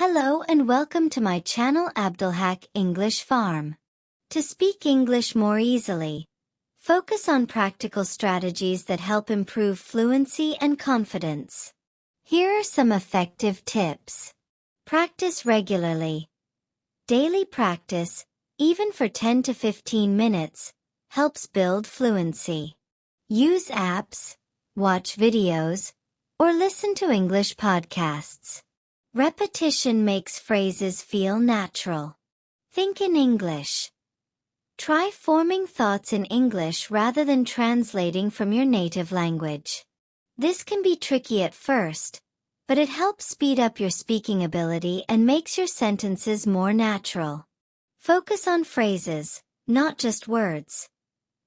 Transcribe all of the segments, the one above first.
Hello and welcome to my channel Abdulhak English Farm. To speak English more easily, focus on practical strategies that help improve fluency and confidence. Here are some effective tips. Practice regularly. Daily practice, even for 10 to 15 minutes, helps build fluency. Use apps, watch videos, or listen to English podcasts. Repetition makes phrases feel natural. Think in English. Try forming thoughts in English rather than translating from your native language. This can be tricky at first, but it helps speed up your speaking ability and makes your sentences more natural. Focus on phrases, not just words.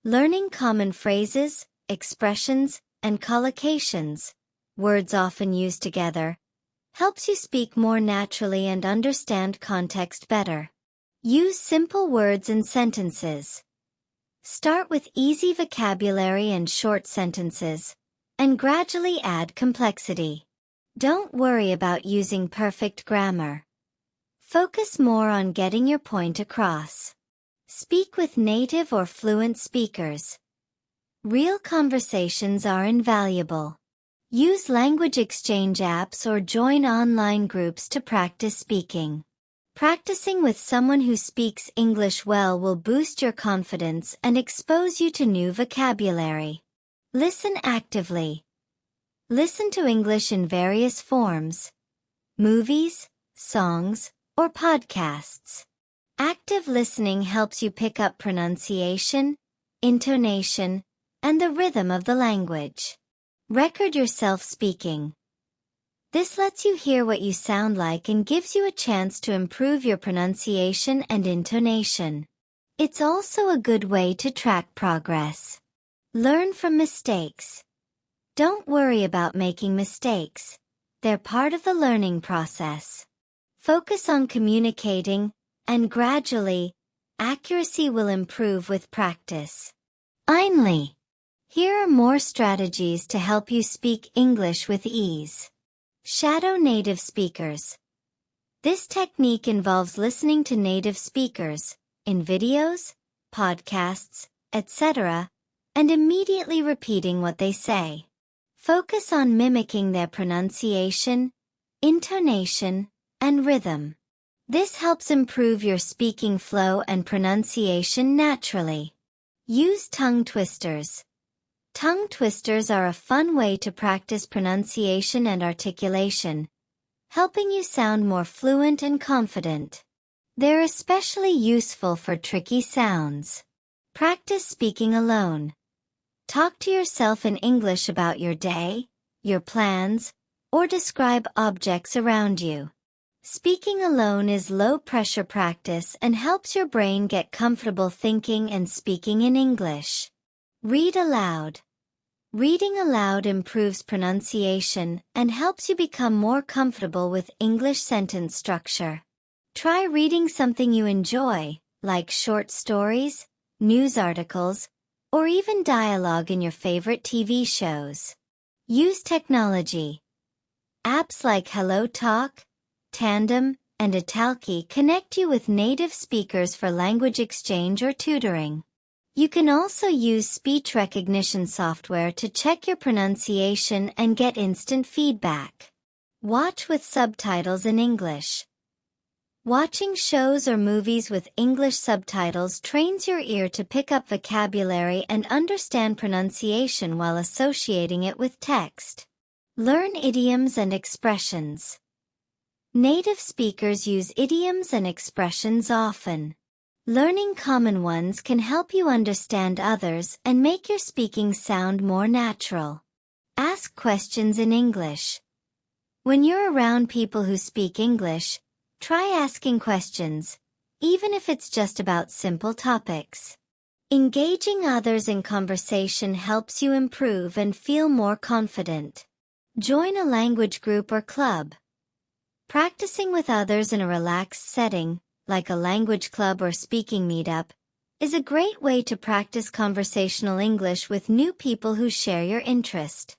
Learning common phrases, expressions, and collocations, words often used together, helps you speak more naturally and understand context better. Use simple words and sentences. Start with easy vocabulary and short sentences, and gradually add complexity. Don't worry about using perfect grammar. Focus more on getting your point across. Speak with native or fluent speakers. Real conversations are invaluable. Use language exchange apps or join online groups to practice speaking. Practicing with someone who speaks English well will boost your confidence and expose you to new vocabulary. Listen actively. Listen to English in various forms: movies, songs, or podcasts. Active listening helps you pick up pronunciation, intonation, and the rhythm of the language. Record yourself speaking. This lets you hear what you sound like and gives you a chance to improve your pronunciation and intonation. It's also a good way to track progress. Learn from mistakes. Don't worry about making mistakes. They're part of the learning process. Focus on communicating, and gradually, accuracy will improve with practice. Finally, here are more strategies to help you speak English with ease. Shadow native speakers. This technique involves listening to native speakers, in videos, podcasts, etc., and immediately repeating what they say. Focus on mimicking their pronunciation, intonation, and rhythm. This helps improve your speaking flow and pronunciation naturally. Use tongue twisters. Tongue twisters are a fun way to practice pronunciation and articulation, helping you sound more fluent and confident. They're especially useful for tricky sounds. Practice speaking alone. Talk to yourself in English about your day, your plans, or describe objects around you. Speaking alone is low-pressure practice and helps your brain get comfortable thinking and speaking in English. Read aloud. Reading aloud improves pronunciation and helps you become more comfortable with English sentence structure. Try reading something you enjoy, like short stories, news articles, or even dialogue in your favorite TV shows. Use technology. Apps like HelloTalk, Tandem, and Italki connect you with native speakers for language exchange or tutoring. You can also use speech recognition software to check your pronunciation and get instant feedback. Watch with subtitles in English. Watching shows or movies with English subtitles trains your ear to pick up vocabulary and understand pronunciation while associating it with text. Learn idioms and expressions. Native speakers use idioms and expressions often. Learning common ones can help you understand others and make your speaking sound more natural. Ask questions in English. When you're around people who speak English, try asking questions, even if it's just about simple topics. Engaging others in conversation helps you improve and feel more confident. Join a language group or club. Practicing with others in a relaxed setting, like a language club or speaking meetup, is a great way to practice conversational English with new people who share your interest.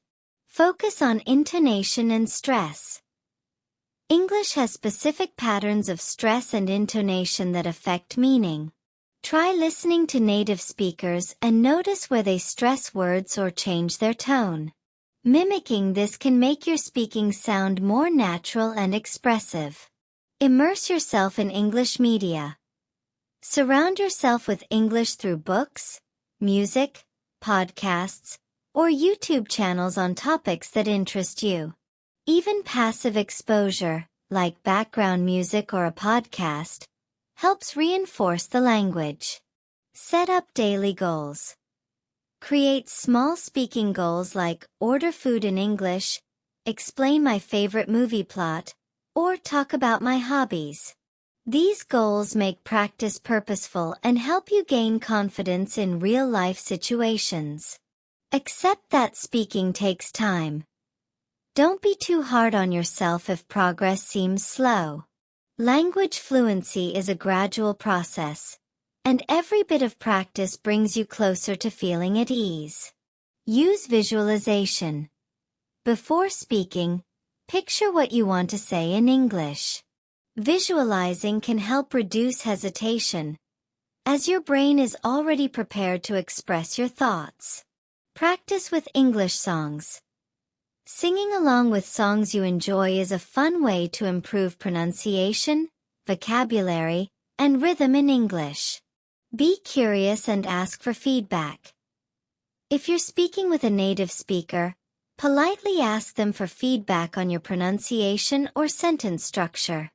Focus on intonation and stress. English has specific patterns of stress and intonation that affect meaning. Try listening to native speakers and notice where they stress words or change their tone. Mimicking this can make your speaking sound more natural and expressive. Immerse yourself in English media. Surround yourself with English through books, music, podcasts, or YouTube channels on topics that interest you. Even passive exposure, like background music or a podcast, helps reinforce the language. Set up daily goals. Create small speaking goals like order food in English, explain my favorite movie plot, or talk about my hobbies. These goals make practice purposeful and help you gain confidence in real-life situations. Accept that speaking takes time. Don't be too hard on yourself if progress seems slow. Language fluency is a gradual process, and every bit of practice brings you closer to feeling at ease. Use visualization. Before speaking, picture what you want to say in English. Visualizing can help reduce hesitation, as your brain is already prepared to express your thoughts. Practice with English songs. Singing along with songs you enjoy is a fun way to improve pronunciation, vocabulary, and rhythm in English. Be curious and ask for feedback. If you're speaking with a native speaker, politely ask them for feedback on your pronunciation or sentence structure.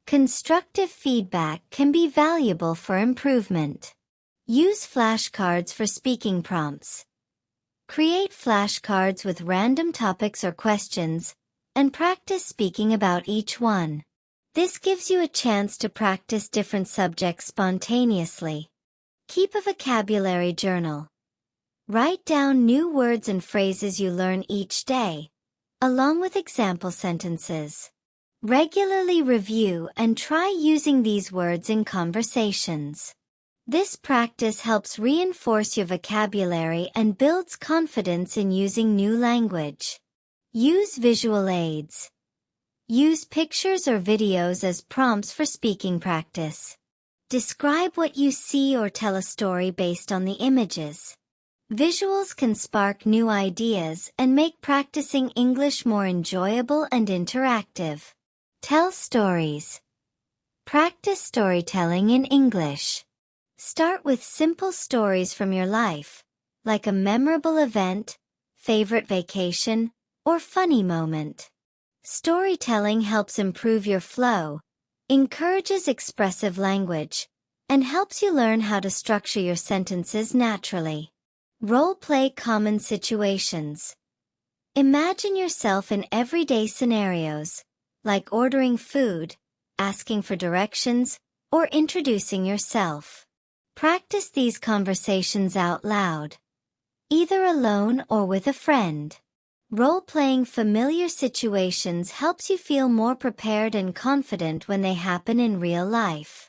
Constructive feedback can be valuable for improvement. Use flashcards for speaking prompts. Create flashcards with random topics or questions, and practice speaking about each one. This gives you a chance to practice different subjects spontaneously. Keep a vocabulary journal. Write down new words and phrases you learn each day, along with example sentences. Regularly review and try using these words in conversations. This practice helps reinforce your vocabulary and builds confidence in using new language. Use visual aids. Use pictures or videos as prompts for speaking practice. Describe what you see or tell a story based on the images. Visuals can spark new ideas and make practicing English more enjoyable and interactive. Tell stories. Practice storytelling in English. Start with simple stories from your life, like a memorable event, favorite vacation, or funny moment. Storytelling helps improve your flow, encourages expressive language, and helps you learn how to structure your sentences naturally. Role-play common situations. Imagine yourself in everyday scenarios, like ordering food, asking for directions, or introducing yourself. Practice these conversations out loud, either alone or with a friend. Role-playing familiar situations helps you feel more prepared and confident when they happen in real life.